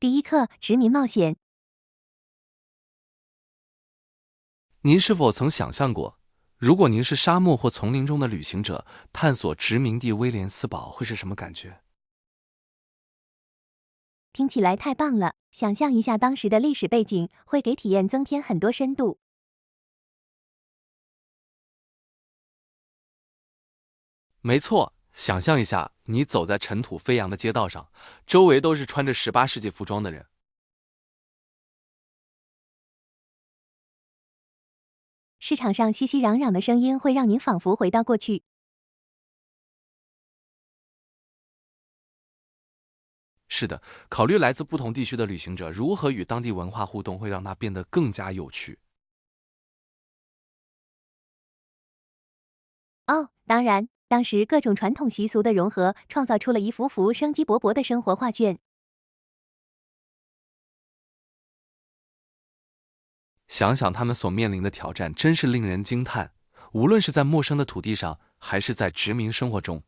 第一课：殖民冒险。您是否曾想象过，如果您是沙漠或丛林中的旅行者，探索殖民地威廉斯堡会是什么感觉？听起来太棒了！想象一下当时的历史背景，会给体验增添很多深度。没错，想象一下，你走在尘土飞扬的街道上，周围都是穿着18世纪服装的人。市场上熙熙攘攘的声音会让您仿佛回到过去。是的，考虑来自不同地区的旅行者如何与当地文化互动，会让它变得更加有趣。哦，当然，当时各种传统习俗的融合，创造出了一幅幅生机勃勃的生活画卷。想想他们所面临的挑战，真是令人惊叹。无论是在陌生的土地上，还是在殖民生活中。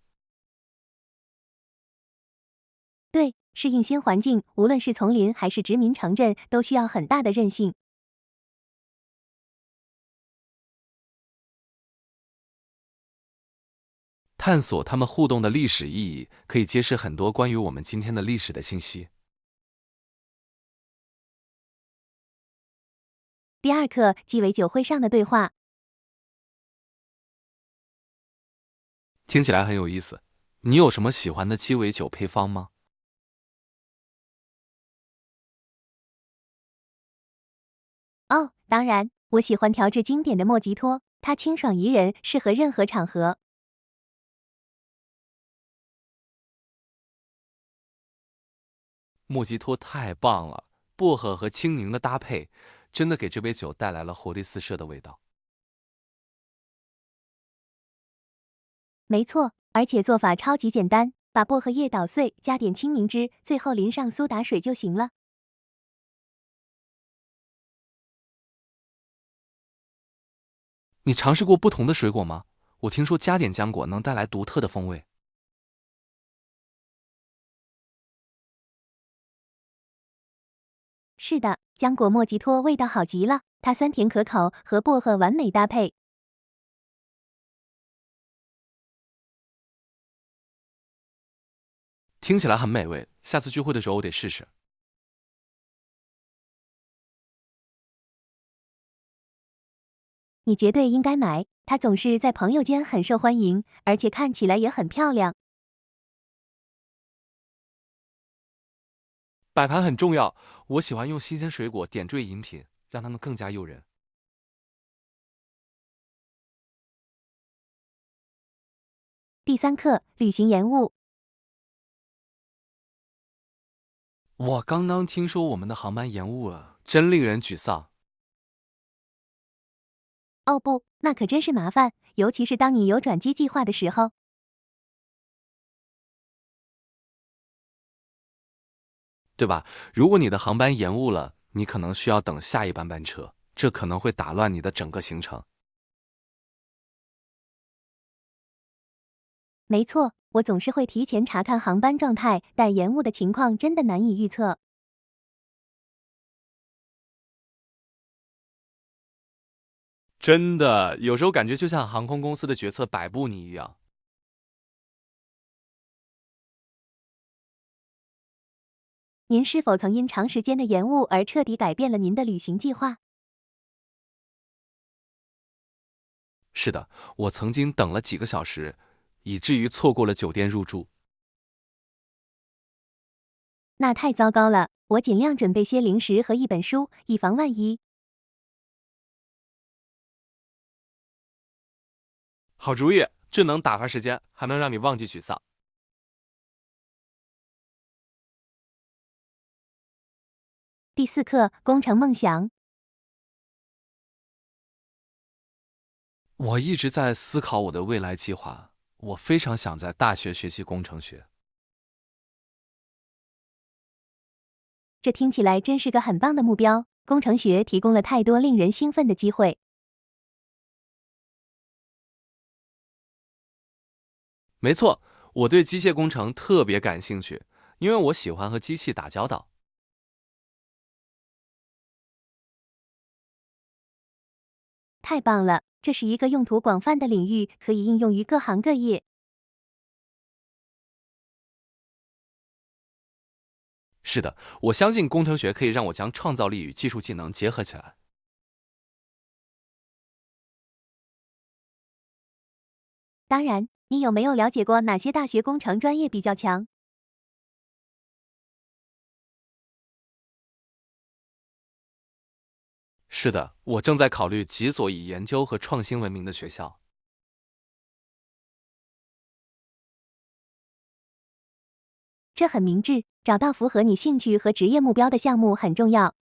对，适应新环境，无论是丛林还是殖民城镇，都需要很大的韧性。探索他们互动的历史意义，可以揭示很多关于我们今天的历史的信息。第二课：鸡尾酒会上的对话。听起来很有意思。你有什么喜欢的鸡尾酒配方吗？哦，当然，我喜欢调制经典的莫吉托，它清爽宜人，适合任何场合。莫吉托太棒了，薄荷和青柠的搭配，真的给这杯酒带来了活力四射的味道。没错，而且做法超级简单，把薄荷叶捣碎，加点青柠汁，最后淋上苏打水就行了。你尝试过不同的水果吗？我听说加点浆果能带来独特的风味。是的，浆果莫吉托味道好极了，它酸甜可口，和薄荷完美搭配。听起来很美味，下次聚会的时候我得试试。你绝对应该买，它总是在朋友间很受欢迎，而且看起来也很漂亮。摆盘很重要，我喜欢用新鲜水果点缀饮品，让它们更加诱人。第三课：旅行延误。我刚刚听说我们的航班延误了，真令人沮丧。哦不，那可真是麻烦，尤其是当你有转机计划的时候。对吧？如果你的航班延误了，你可能需要等下一班班车，这可能会打乱你的整个行程。没错，我总是会提前查看航班状态，但延误的情况真的难以预测。真的，有时候感觉就像航空公司的决策摆布你一样。您是否曾因长时间的延误而彻底改变了您的旅行计划？是的，我曾经等了几个小时，以至于错过了酒店入住。那太糟糕了，我尽量准备些零食和一本书，以防万一。好主意，这能打发时间，还能让你忘记沮丧。第四课：工程梦想。我一直在思考我的未来计划，我非常想在大学学习工程学。这听起来真是个很棒的目标。工程学提供了太多令人兴奋的机会。没错，我对机械工程特别感兴趣，因为我喜欢和机器打交道。太棒了，这是一个用途广泛的领域，可以应用于各行各业。是的，我相信工程学可以让我将创造力与技术技能结合起来。当然，你有没有了解过哪些大学工程专业比较强？是的，我正在考虑几所以研究和创新闻名的学校。这很明智，找到符合你兴趣和职业目标的项目很重要。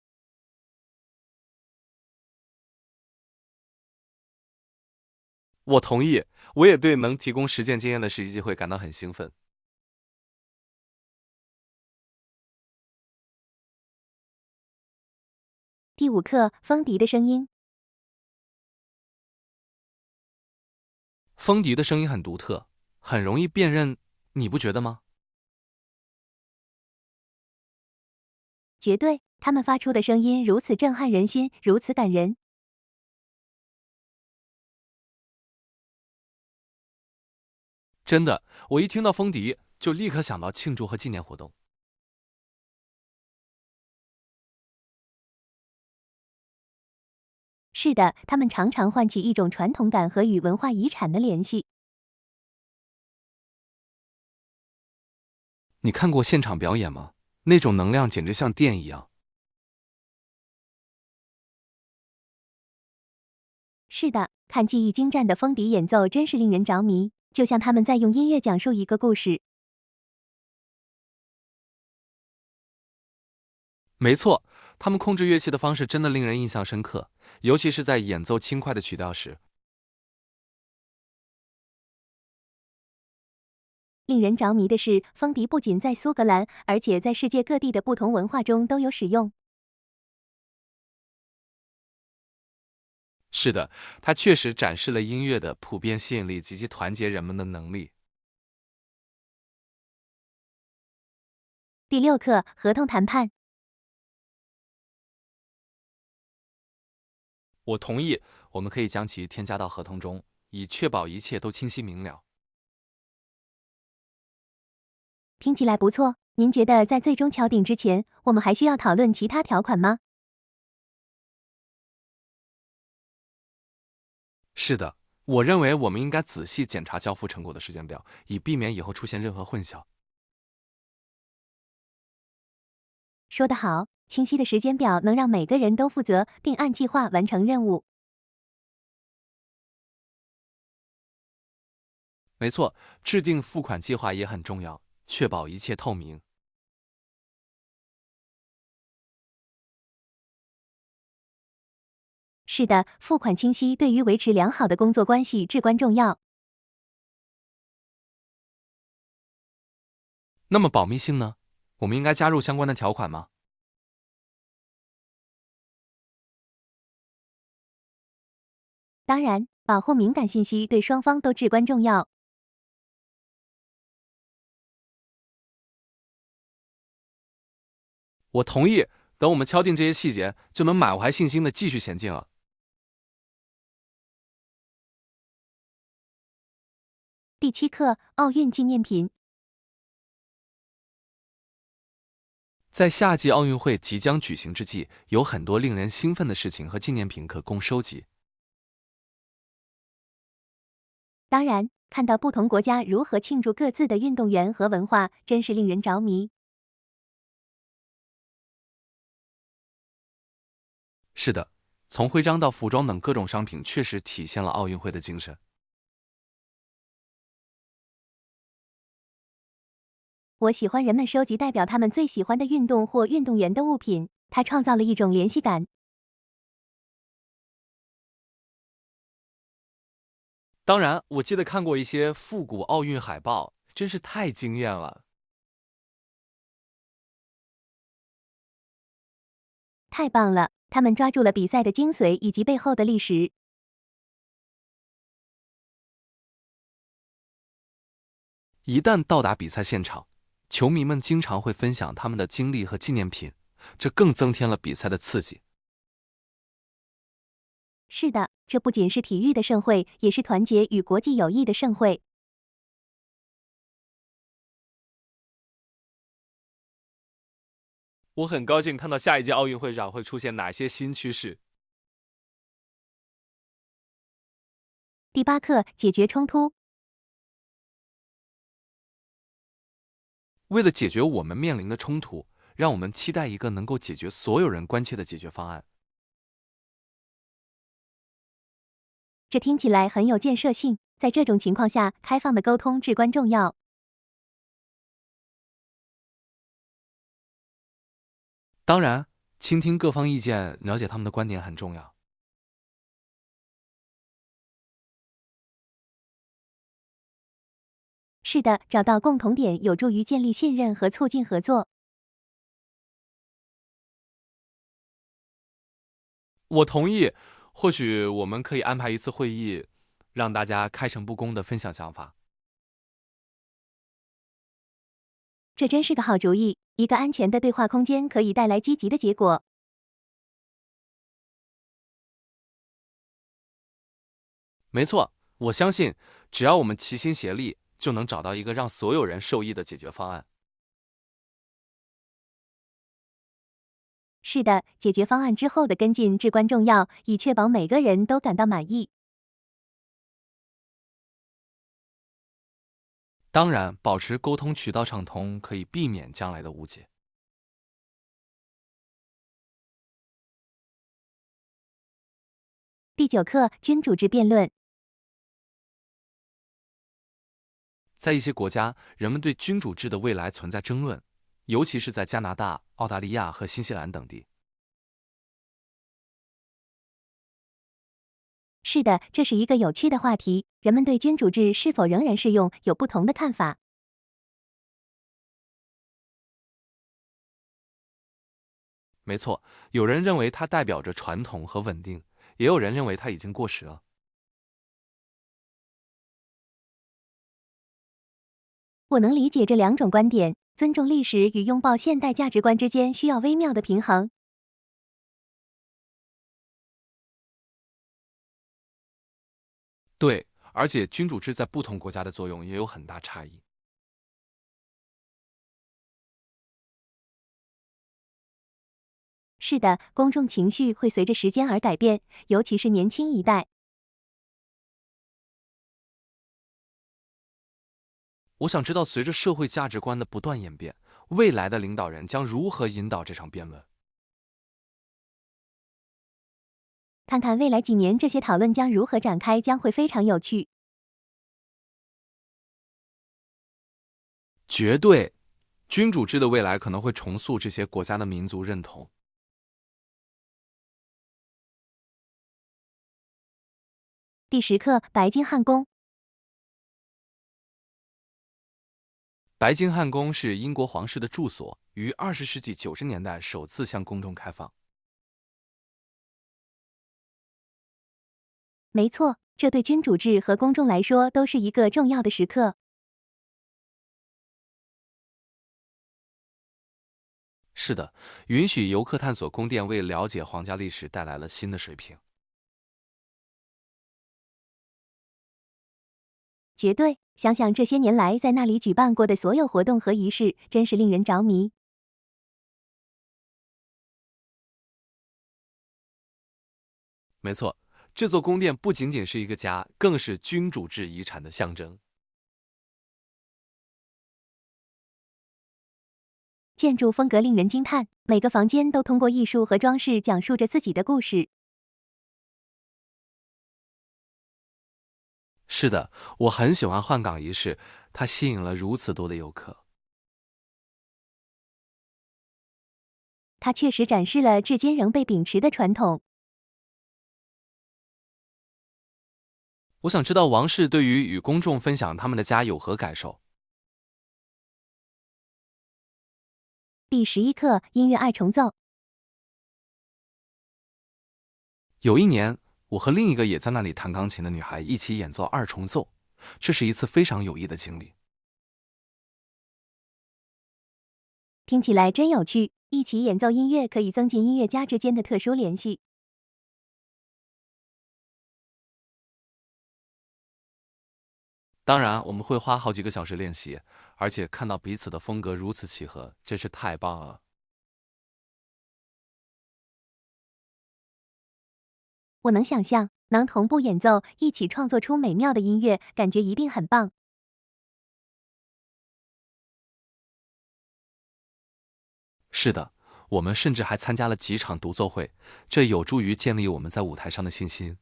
我同意，我也对能提供实践经验的实习机会感到很兴奋。第5课，风笛的声音。风笛的声音很独特，很容易辨认，你不觉得吗？绝对，他们发出的声音如此震撼人心，如此感人。真的，我一听到风笛，就立刻想到庆祝和纪念活动。是的，他们常常唤起一种传统感和与文化遗产的联系。你看过现场表演吗？那种能量简直像电一样。是的，看技艺精湛的风笛演奏真是令人着迷，就像他们在用音乐讲述一个故事。没错，他们控制乐器的方式真的令人印象深刻，尤其是在演奏轻快的曲调时。令人着迷的是，风笛不仅在苏格兰，而且在世界各地的不同文化中都有使用。是的，它确实展示了音乐的普遍吸引力及其团结人们的能力。第6课，合同谈判。我同意，我们可以将其添加到合同中，以确保一切都清晰明了。听起来不错，您觉得在最终敲定之前，我们还需要讨论其他条款吗？是的，我认为我们应该仔细检查交付成果的时间表，以避免以后出现任何混淆。说得好，清晰的时间表能让每个人都负责，并按计划完成任务。没错，制定付款计划也很重要，确保一切透明。是的，付款清晰对于维持良好的工作关系至关重要。那么保密性呢？我们应该加入相关的条款吗？当然，保护敏感信息对双方都至关重要。我同意，等我们敲定这些细节，就能满怀信心的继续前进了。第7课，奥运纪念品。在夏季奥运会即将举行之际，有很多令人兴奋的事情和纪念品可供收集。当然，看到不同国家如何庆祝各自的运动员和文化，真是令人着迷。是的，从徽章到服装等各种商品，确实体现了奥运会的精神。我喜欢人们收集代表他们最喜欢的运动或运动员的物品，它创造了一种联系感。当然，我记得看过一些复古奥运海报，真是太惊艳了。太棒了，他们抓住了比赛的精髓以及背后的历史。一旦到达比赛现场，球迷们经常会分享他们的经历和纪念品，这更增添了比赛的刺激。是的，这不仅是体育的盛会，也是团结与国际友谊的盛会。我很高兴看到下一届奥运会上会出现哪些新趋势。第8课，解决冲突。为了解决我们面临的冲突，让我们期待一个能够解决所有人关切的解决方案。这听起来很有建设性。在这种情况下，开放的沟通至关重要。当然，倾听各方意见，了解他们的观点很重要。是的，找到共同点有助于建立信任和促进合作。我同意，或许我们可以安排一次会议，让大家开诚布公地分享想法。这真是个好主意。一个安全的对话空间可以带来积极的结果。没错，我相信，只要我们齐心协力，就能找到一个让所有人受益的解决方案。是的，解决方案之后的跟进至关重要，以确保每个人都感到满意。当然，保持沟通渠道畅通，可以避免将来的误解。第9课，君主制辩论。在一些国家，人们对君主制的未来存在争论，尤其是在加拿大、澳大利亚和新西兰等地。是的，这是一个有趣的话题。人们对君主制是否仍然适用有不同的看法。没错，有人认为它代表着传统和稳定，也有人认为它已经过时了。我能理解这两种观点，尊重历史与拥抱现代价值观之间需要微妙的平衡。对，而且君主制在不同国家的作用也有很大差异。是的，公众情绪会随着时间而改变，尤其是年轻一代。我想知道，随着社会价值观的不断演变，未来的领导人将如何引导这场辩论？看看未来几年这些讨论将如何展开，将会非常有趣。绝对，君主制的未来可能会重塑这些国家的民族认同。第10课，白金汉宫。白金汉宫是英国皇室的住所，于20世纪90年代首次向公众开放。没错，这对君主制和公众来说都是一个重要的时刻。是的，允许游客探索宫殿，为了解皇家历史带来了新的水平。绝对，想想这些年来在那里举办过的所有活动和仪式，真是令人着迷。没错，这座宫殿不仅仅是一个家，更是君主制遗产的象征。建筑风格令人惊叹，每个房间都通过艺术和装饰讲述着自己的故事。是的，我很喜欢换岗仪式，它吸引了如此多的游客。它确实展示了至今仍被秉持的传统。我想知道王室对于与公众分享他们的家有何感受。第11课，音乐二重奏。有一年，我和另一个也在那里弹钢琴的女孩一起演奏二重奏，这是一次非常有益的经历。听起来真有趣，一起演奏音乐可以增进音乐家之间的特殊联系。当然，我们会花好几个小时练习，而且看到彼此的风格如此契合，真是太棒了。我能想象，能同步演奏，一起创作出美妙的音乐，感觉一定很棒。是的，我们甚至还参加了几场独奏会，这有助于建立我们在舞台上的信心。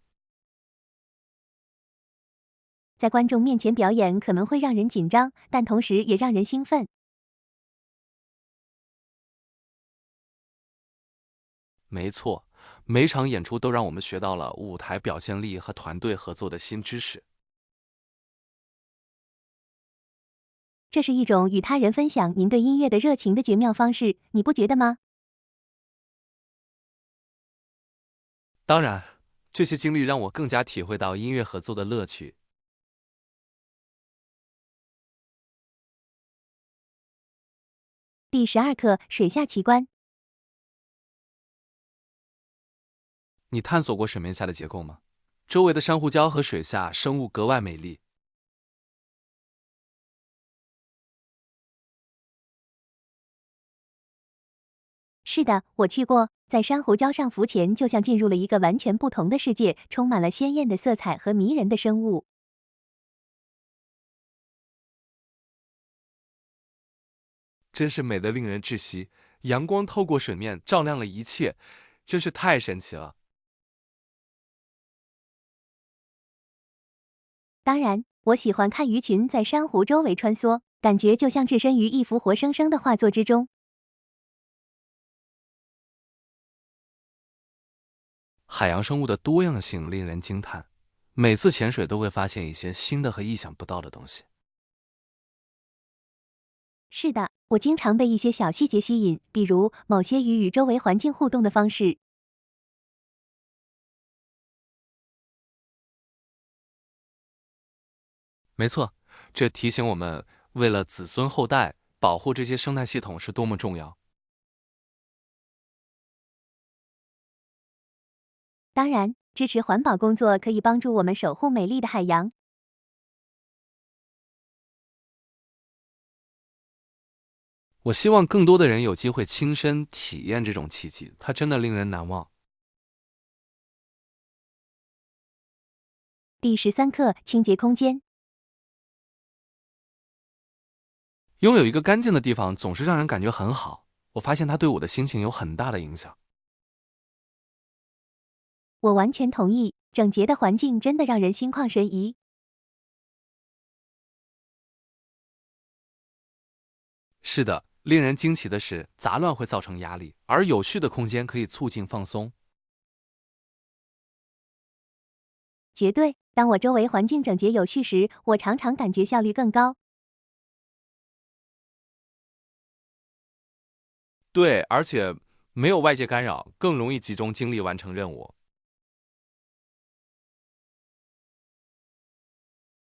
在观众面前表演可能会让人紧张，但同时也让人兴奋。没错，每场演出都让我们学到了舞台表现力和团队合作的新知识。这是一种与他人分享您对音乐的热情的绝妙方式，你不觉得吗？当然，这些经历让我更加体会到音乐合作的乐趣。第12课：水下奇观。你探索过水面下的结构吗？周围的珊瑚礁和水下生物格外美丽。是的，我去过，在珊瑚礁上浮潜，就像进入了一个完全不同的世界，充满了鲜艳的色彩和迷人的生物。真是美得令人窒息，阳光透过水面照亮了一切，真是太神奇了。当然，我喜欢看鱼群在珊瑚周围穿梭，感觉就像置身于一幅活生生的画作之中。海洋生物的多样性令人惊叹，每次潜水都会发现一些新的和意想不到的东西。是的，我经常被一些小细节吸引，比如某些鱼与周围环境互动的方式。没错，这提醒我们，为了子孙后代，保护这些生态系统是多么重要。当然，支持环保工作可以帮助我们守护美丽的海洋。我希望更多的人有机会亲身体验这种奇迹，它真的令人难忘。第13课：清洁空间。拥有一个干净的地方总是让人感觉很好，我发现它对我的心情有很大的影响。我完全同意，整洁的环境真的让人心旷神怡。是的，令人惊奇的是，杂乱会造成压力，而有序的空间可以促进放松。绝对，当我周围环境整洁有序时，我常常感觉效率更高。对，而且没有外界干扰，更容易集中精力完成任务。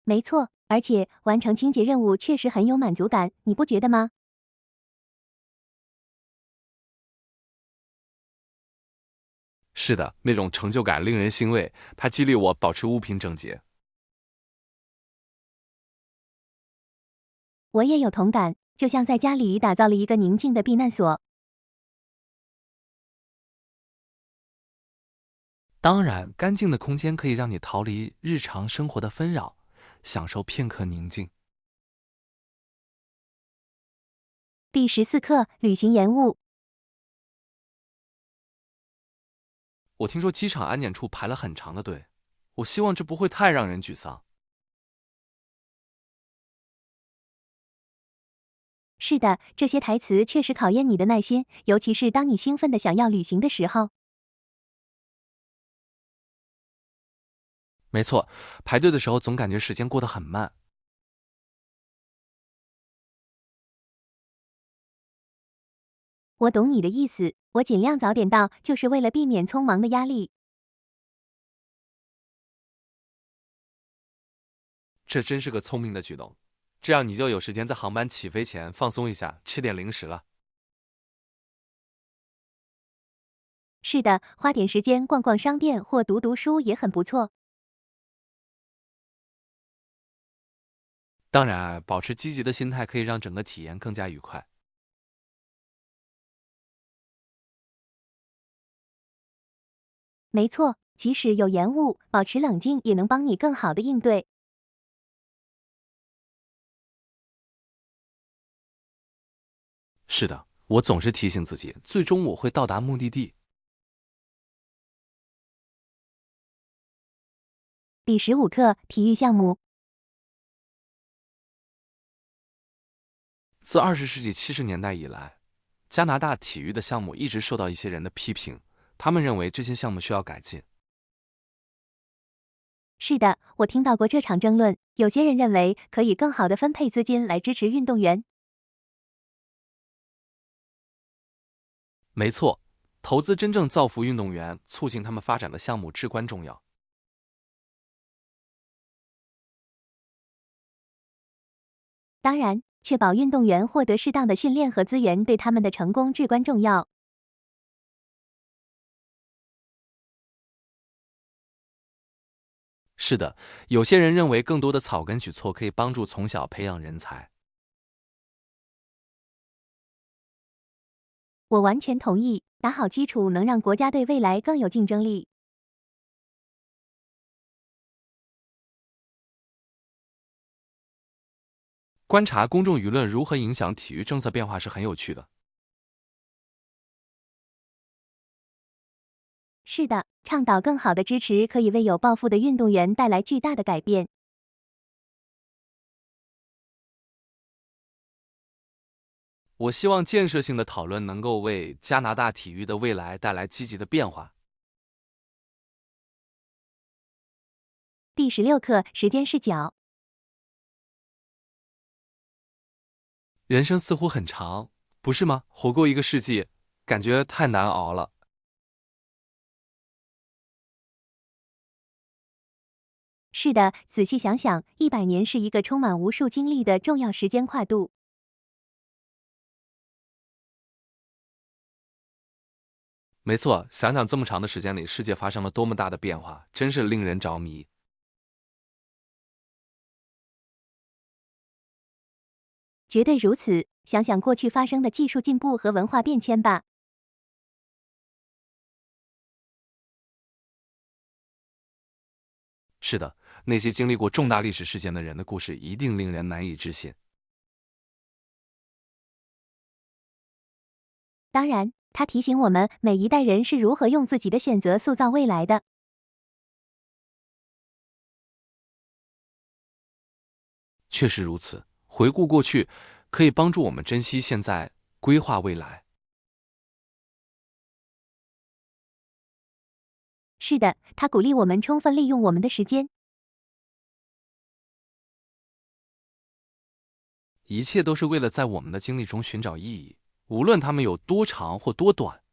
没错，而且完成清洁任务确实很有满足感，你不觉得吗？是的，那种成就感令人欣慰，它激励我保持物品整洁。我也有同感，就像在家里打造了一个宁静的避难所。当然，干净的空间可以让你逃离日常生活的纷扰，享受片刻宁静。第14课：旅行延误。我听说机场安检处排了很长的队，我希望这不会太让人沮丧。是的，这些台词确实考验你的耐心，尤其是当你兴奋的想要旅行的时候。没错，排队的时候总感觉时间过得很慢。我懂你的意思，我尽量早点到，就是为了避免匆忙的压力。这真是个聪明的举动，这样你就有时间在航班起飞前放松一下，吃点零食了。是的，花点时间逛逛商店或读读书也很不错。当然，保持积极的心态可以让整个体验更加愉快。没错，即使有延误，保持冷静也能帮你更好的应对。是的，我总是提醒自己，最终我会到达目的地。第15课体育项目。自20世纪70年代以来，加拿大体育的项目一直受到一些人的批评，他们认为这些项目需要改进。是的，我听到过这场争论。有些人认为可以更好的分配资金来支持运动员。没错，投资真正造福运动员、促进他们发展的项目至关重要。当然，确保运动员获得适当的训练和资源对他们的成功至关重要。是的，有些人认为更多的草根举措可以帮助从小培养人才。我完全同意，打好基础能让国家队未来更有竞争力。观察公众舆论如何影响体育政策变化是很有趣的。是的，倡导更好的支持可以为有抱负的运动员带来巨大的改变。我希望建设性的讨论能够为加拿大体育的未来带来积极的变化。第16课时间视角。人生似乎很长，不是吗？活过一个世纪，感觉太难熬了。是的，仔细想想，100年是一个充满无数经历的重要时间跨度。没错，想想这么长的时间里，世界发生了多么大的变化，真是令人着迷。绝对如此，想想过去发生的技术进步和文化变迁吧。是的，那些经历过重大历史事件的人的故事一定令人难以置信。当然，它提醒我们每一代人是如何用自己的选择塑造未来的。确实如此，回顾过去，可以帮助我们珍惜现在，规划未来。是的，它鼓励我们充分利用我们的时间。一切都是为了在我们的经历中寻找意义，无论它们有多长或多短。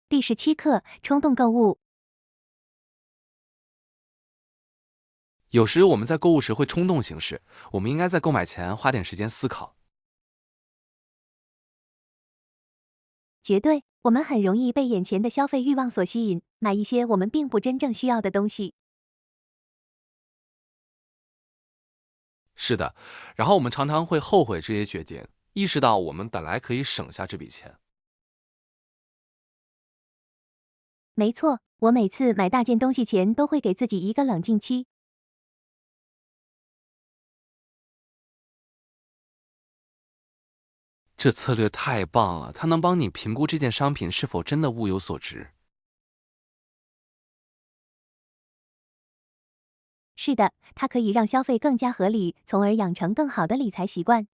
第17课冲动购物。有时我们在购物时会冲动行事，我们应该在购买前花点时间思考。绝对，我们很容易被眼前的消费欲望所吸引，买一些我们并不真正需要的东西。是的，然后我们常常会后悔这些决定，意识到我们本来可以省下这笔钱。没错，我每次买大件东西前都会给自己一个冷静期。这策略太棒了，它能帮你评估这件商品是否真的物有所值。是的，它可以让消费更加合理，从而养成更好的理财习惯。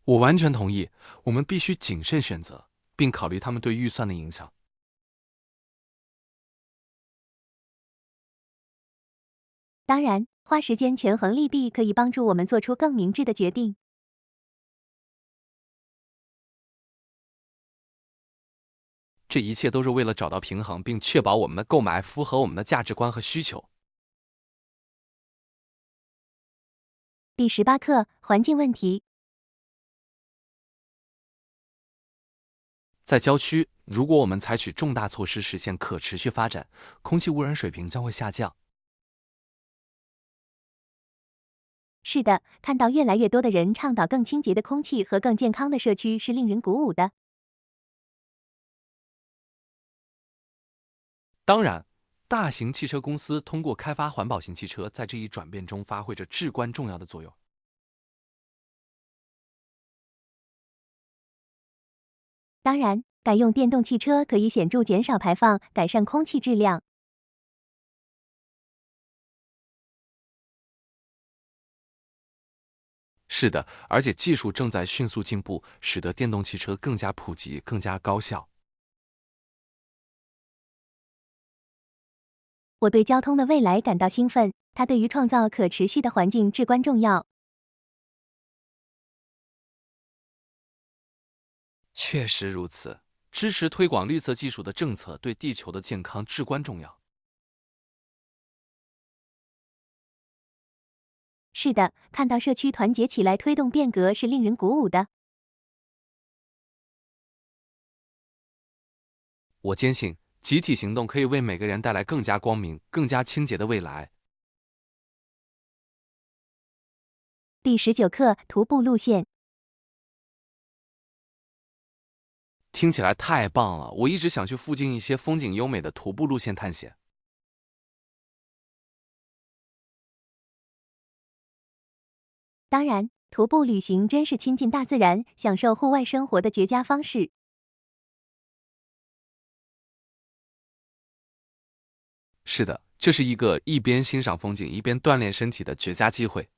我完全同意，我们必须谨慎选择，并考虑他们对预算的影响。当然，花时间权衡利弊可以帮助我们做出更明智的决定。这一切都是为了找到平衡，并确保我们的购买符合我们的价值观和需求。第18课环境问题。在郊区，如果我们采取重大措施实现可持续发展，空气污染水平将会下降。是的，看到越来越多的人倡导更清洁的空气和更健康的社区是令人鼓舞的。当然，大型汽车公司通过开发环保型汽车，在这一转变中发挥着至关重要的作用。当然，改用电动汽车可以显著减少排放，改善空气质量。是的，而且技术正在迅速进步，使得电动汽车更加普及、更加高效。我对交通的未来感到兴奋，它对于创造可持续的环境至关重要。确实如此，支持推广绿色技术的政策对地球的健康至关重要。是的，看到社区团结起来推动变革是令人鼓舞的。我坚信，集体行动可以为每个人带来更加光明、更加清洁的未来。第19课：徒步路线。听起来太棒了！我一直想去附近一些风景优美的徒步路线探险。当然，徒步旅行真是亲近大自然、享受户外生活的绝佳方式。是的，这是一个一边欣赏风景一边锻炼身体的绝佳机会。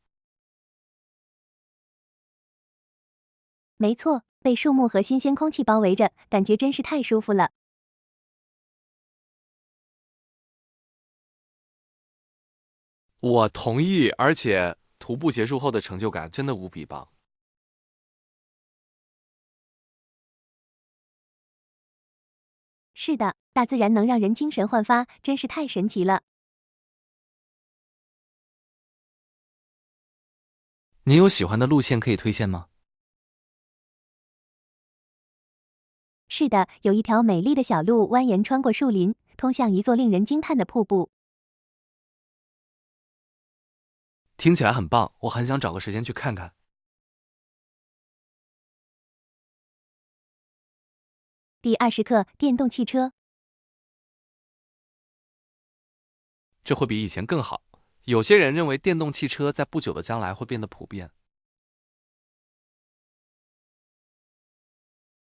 没错，被树木和新鲜空气包围着，感觉真是太舒服了。我同意，而且徒步结束后的成就感真的无比棒。是的，大自然能让人精神焕发，真是太神奇了。你有喜欢的路线可以推荐吗？是的，有一条美丽的小路蜿蜒穿过树林，通向一座令人惊叹的瀑布。听起来很棒，我很想找个时间去看看。第20课：电动汽车。这会比以前更好。有些人认为电动汽车在不久的将来会变得普遍。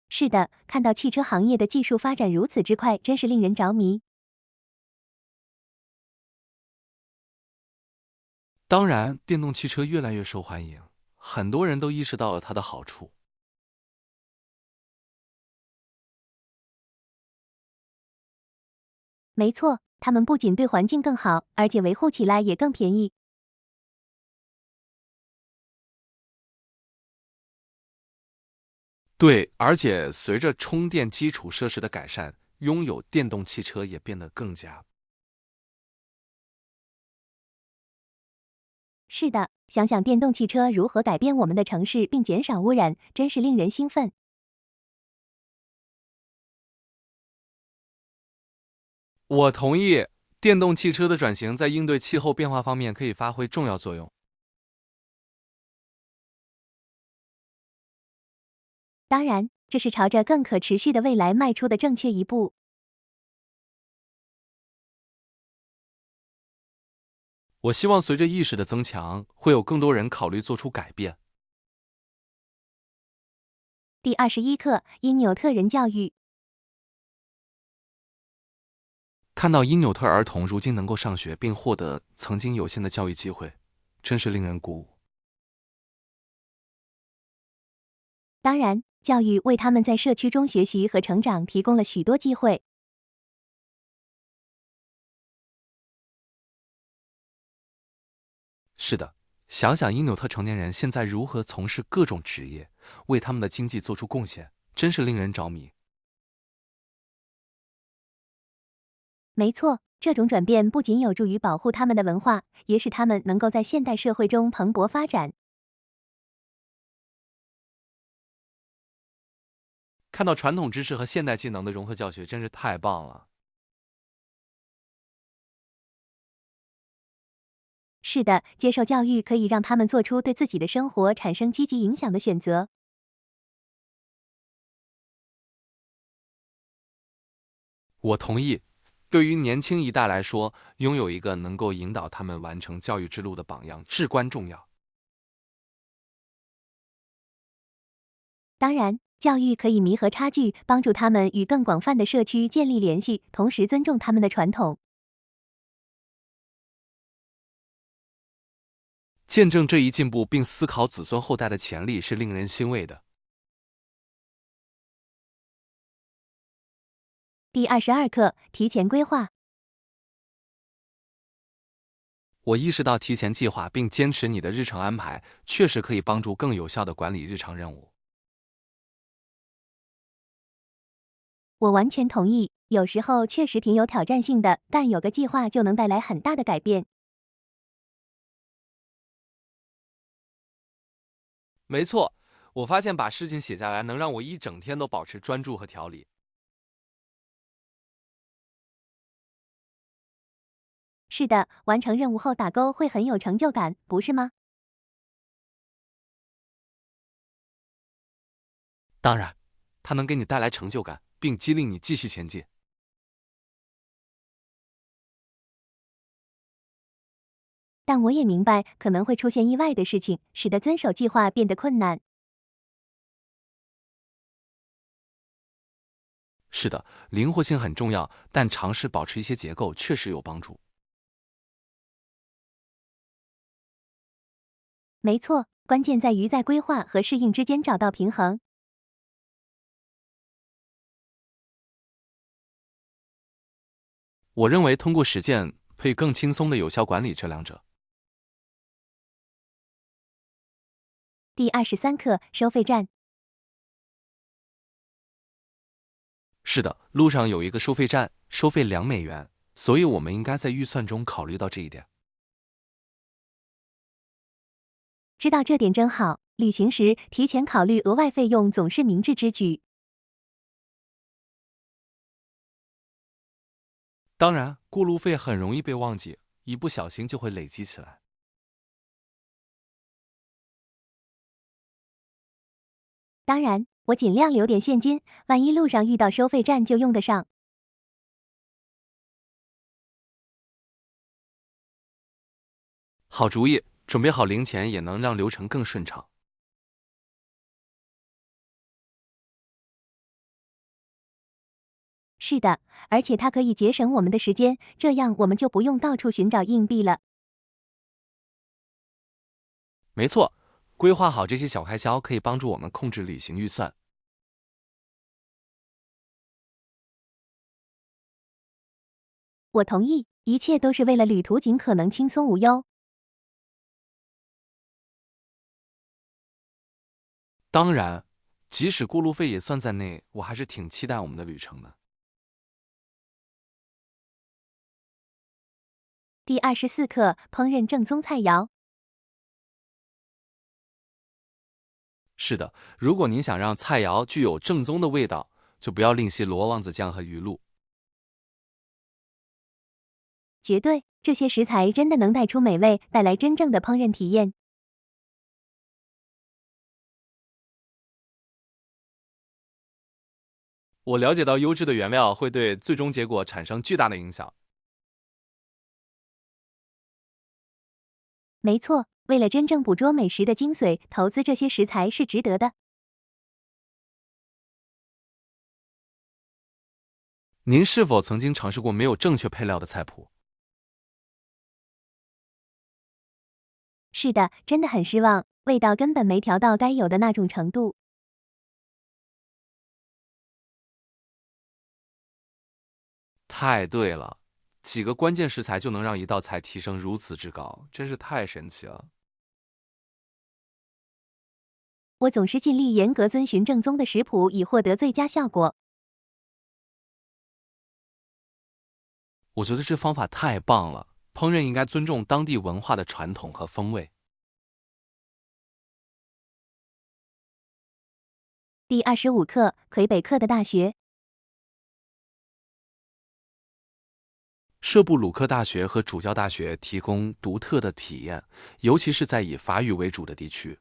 是的，看到汽车行业的技术发展如此之快，真是令人着迷。当然，电动汽车越来越受欢迎，很多人都意识到了它的好处。没错，它们不仅对环境更好，而且维护起来也更便宜。对，而且随着充电基础设施的改善，拥有电动汽车也变得更加。是的，想想电动汽车如何改变我们的城市并减少污染，真是令人兴奋。我同意，电动汽车的转型在应对气候变化方面可以发挥重要作用。当然，这是朝着更可持续的未来迈出的正确一步。我希望随着意识的增强，会有更多人考虑做出改变。第21课：因纽特人教育。看到因纽特儿童如今能够上学并获得曾经有限的教育机会，真是令人鼓舞。当然，教育为他们在社区中学习和成长提供了许多机会。是的，想想因纽特成年人现在如何从事各种职业，为他们的经济做出贡献，真是令人着迷。没错，这种转变不仅有助于保护他们的文化，也使他们能够在现代社会中蓬勃发展。看到传统知识和现代技能的融合教学真是太棒了。是的，接受教育可以让他们做出对自己的生活产生积极影响的选择。我同意，对于年轻一代来说，拥有一个能够引导他们完成教育之路的榜样至关重要。当然，教育可以弥合差距，帮助他们与更广泛的社区建立联系，同时尊重他们的传统。见证这一进步并思考子孙后代的潜力是令人欣慰的。第22课：提前规划。我意识到提前计划并坚持你的日程安排，确实可以帮助更有效地管理日常任务。我完全同意，有时候确实挺有挑战性的，但有个计划就能带来很大的改变。没错，我发现把事情写下来能让我一整天都保持专注和条理。是的，完成任务后打勾会很有成就感，不是吗？当然，它能给你带来成就感，并激励你继续前进。但我也明白可能会出现意外的事情，使得遵守计划变得困难。是的，灵活性很重要，但尝试保持一些结构确实有帮助。没错，关键在于在规划和适应之间找到平衡。我认为通过实践可以更轻松地有效管理这两者。第23课：收费站。是的，路上有一个收费站，收费$2，所以我们应该在预算中考虑到这一点。知道这点真好，旅行时提前考虑额外费用总是明智之举。当然，过路费很容易被忘记，一不小心就会累积起来。当然，我尽量留点现金，万一路上遇到收费站就用得上。好主意，准备好零钱也能让流程更顺畅。是的，而且它可以节省我们的时间，这样我们就不用到处寻找硬币了。没错，规划好这些小开销可以帮助我们控制旅行预算。我同意，一切都是为了旅途尽可能轻松无忧。当然，即使过路费也算在内，我还是挺期待我们的旅程的。第24课：烹饪正宗菜肴。是的，如果您想让菜肴具有正宗的味道，就不要吝惜罗旺子酱和鱼露。绝对，这些食材真的能带出美味，带来真正的烹饪体验。我了解到优质的原料会对最终结果产生巨大的影响。没错，为了真正捕捉美食的精髓，投资这些食材是值得的。您是否曾经尝试过没有正确配料的菜谱？是的，真的很失望，味道根本没调到该有的那种程度。太对了，几个关键食材就能让一道菜提升如此之高，真是太神奇了。我总是尽力严格遵循正宗的食谱，以获得最佳效果。我觉得这方法太棒了，烹饪应该尊重当地文化的传统和风味。第25课，魁北克的大学。舍布鲁克大学和主教大学提供独特的体验，尤其是在以法语为主的地区。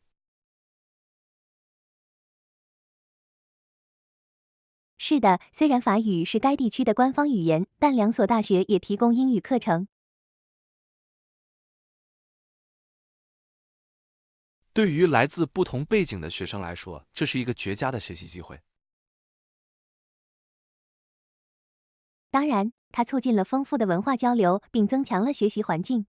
是的，虽然法语是该地区的官方语言，但两所大学也提供英语课程。对于来自不同背景的学生来说，这是一个绝佳的学习机会。当然，它促进了丰富的文化交流，并增强了学习环境。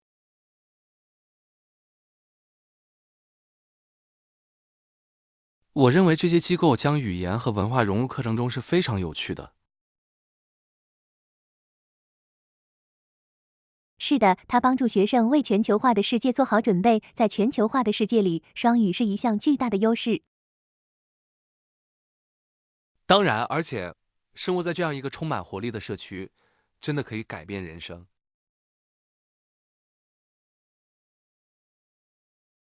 我认为这些机构将语言和文化融入课程中是非常有趣的。是的，它帮助学生为全球化的世界做好准备。在全球化的世界里，双语是一项巨大的优势。当然，而且生活在这样一个充满活力的社区，真的可以改变人生。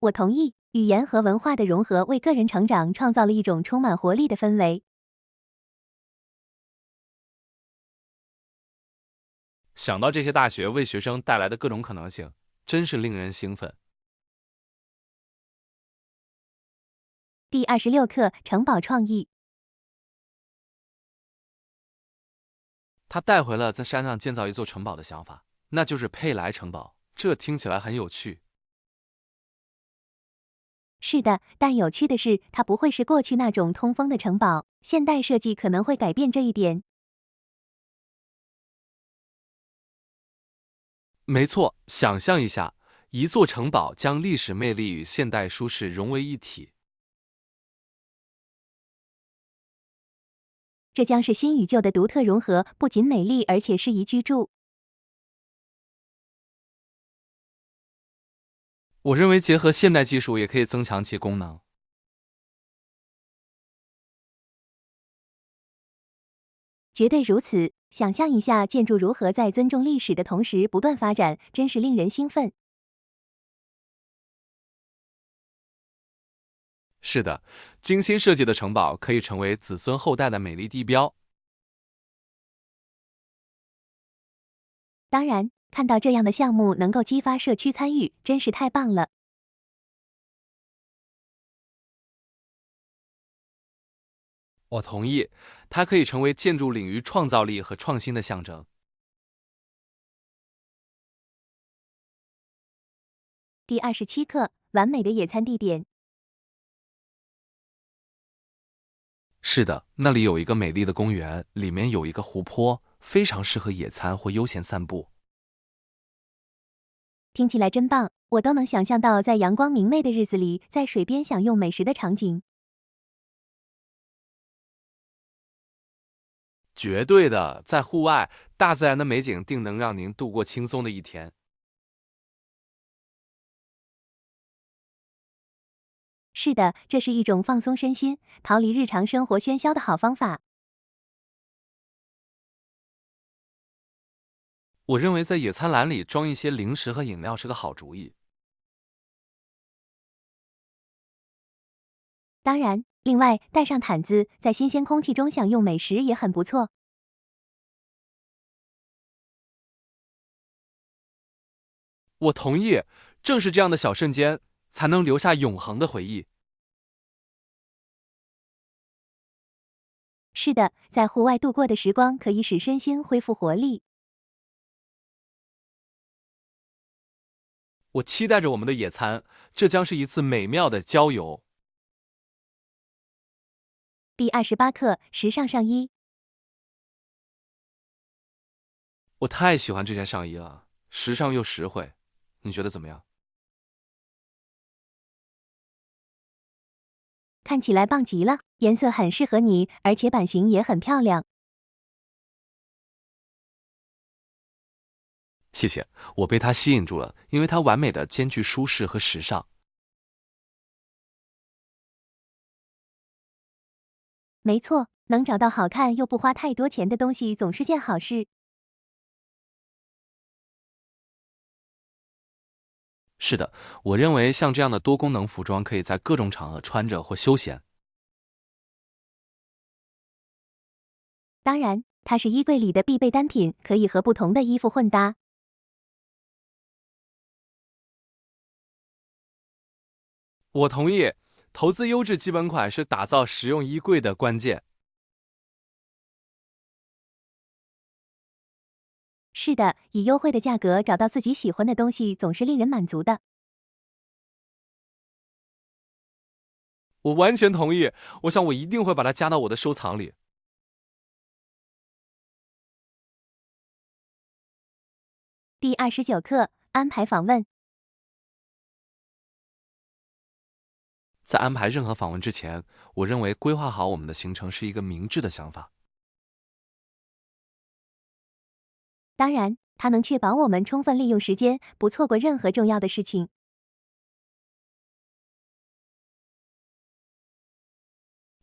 我同意，语言和文化的融合为个人成长创造了一种充满活力的氛围。想到这些大学为学生带来的各种可能性，真是令人兴奋。第26课，城堡创意。他带回了在山上建造一座城堡的想法，那就是佩莱城堡。这听起来很有趣。是的，但有趣的是，它不会是过去那种通风的城堡。现代设计可能会改变这一点。没错，想象一下，一座城堡将历史魅力与现代舒适融为一体。这将是新与旧的独特融合，不仅美丽，而且适宜居住。我认为结合现代技术也可以增强其功能。绝对如此。想象一下，建筑如何在尊重历史的同时不断发展，真是令人兴奋。是的，精心设计的城堡可以成为子孙后代的美丽地标。当然，看到这样的项目能够激发社区参与，真是太棒了。我同意，它可以成为建筑领域创造力和创新的象征。第27课，完美的野餐地点。是的，那里有一个美丽的公园，里面有一个湖泊，非常适合野餐或悠闲散步。听起来真棒，我都能想象到在阳光明媚的日子里，在水边享用美食的场景。绝对的，在户外，大自然的美景定能让您度过轻松的一天。是的，这是一种放松身心、逃离日常生活喧嚣的好方法。我认为在野餐篮里装一些零食和饮料是个好主意。当然，另外带上毯子，在新鲜空气中享用美食也很不错。我同意，正是这样的小瞬间，才能留下永恒的回忆。是的，在户外度过的时光可以使身心恢复活力。我期待着我们的野餐，这将是一次美妙的郊游。第28课，时尚上衣。我太喜欢这件上衣了，时尚又实惠，你觉得怎么样？看起来棒极了，颜色很适合你，而且版型也很漂亮。谢谢，我被它吸引住了，因为它完美的兼具舒适和时尚。没错，能找到好看又不花太多钱的东西总是件好事。是的，我认为像这样的多功能服装可以在各种场合穿着或休闲。当然，它是衣柜里的必备单品，可以和不同的衣服混搭。我同意，投资优质基本款是打造实用衣柜的关键。是的，以优惠的价格找到自己喜欢的东西，总是令人满足的。我完全同意，我想我一定会把它加到我的收藏里。第29课，安排访问。在安排任何访问之前，我认为规划好我们的行程是一个明智的想法。当然，它能确保我们充分利用时间，不错过任何重要的事情。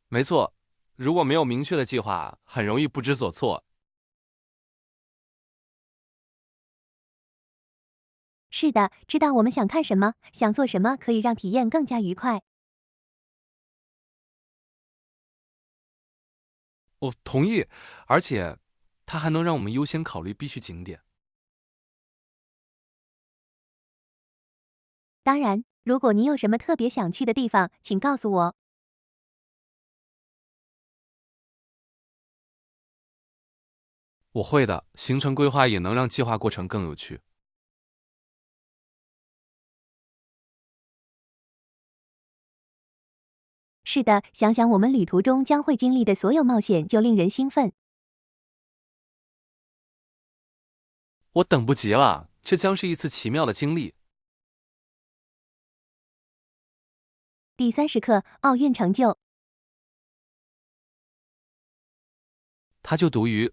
没错，如果没有明确的计划，很容易不知所措。是的，知道我们想看什么，想做什么，可以让体验更加愉快。我同意，而且它还能让我们优先考虑必去景点。当然，如果你有什么特别想去的地方，请告诉我。我会的，行程规划也能让计划过程更有趣。是的，想想我们旅途中将会经历的所有冒险，就令人兴奋。我等不及了，这将是一次奇妙的经历。第30课，奥运成就。他就读于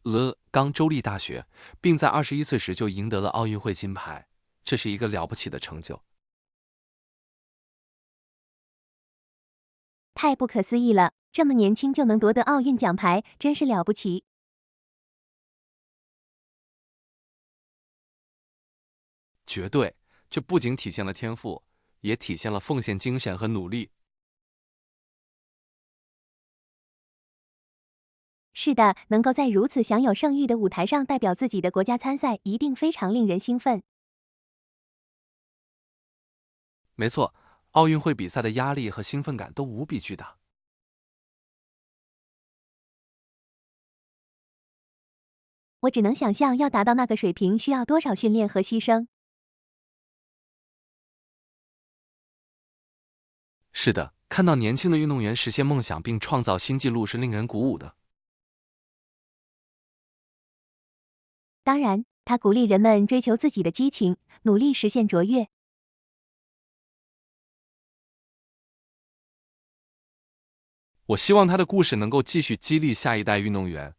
刚州立大学，并在21岁时就赢得了奥运会金牌，这是一个了不起的成就。太不可思议了，这么年轻就能夺得奥运奖牌，真是了不起。绝对，这不仅体现了天赋，也体现了奉献精神和努力。是的，能够在如此享有盛誉的舞台上代表自己的国家参赛，一定非常令人兴奋。没错，奥运会比赛的压力和兴奋感都无比巨大。我只能想象要达到那个水平需要多少训练和牺牲。是的，看到年轻的运动员实现梦想并创造新纪录是令人鼓舞的。当然，它鼓励人们追求自己的激情，努力实现卓越。我希望他的故事能够继续激励下一代运动员。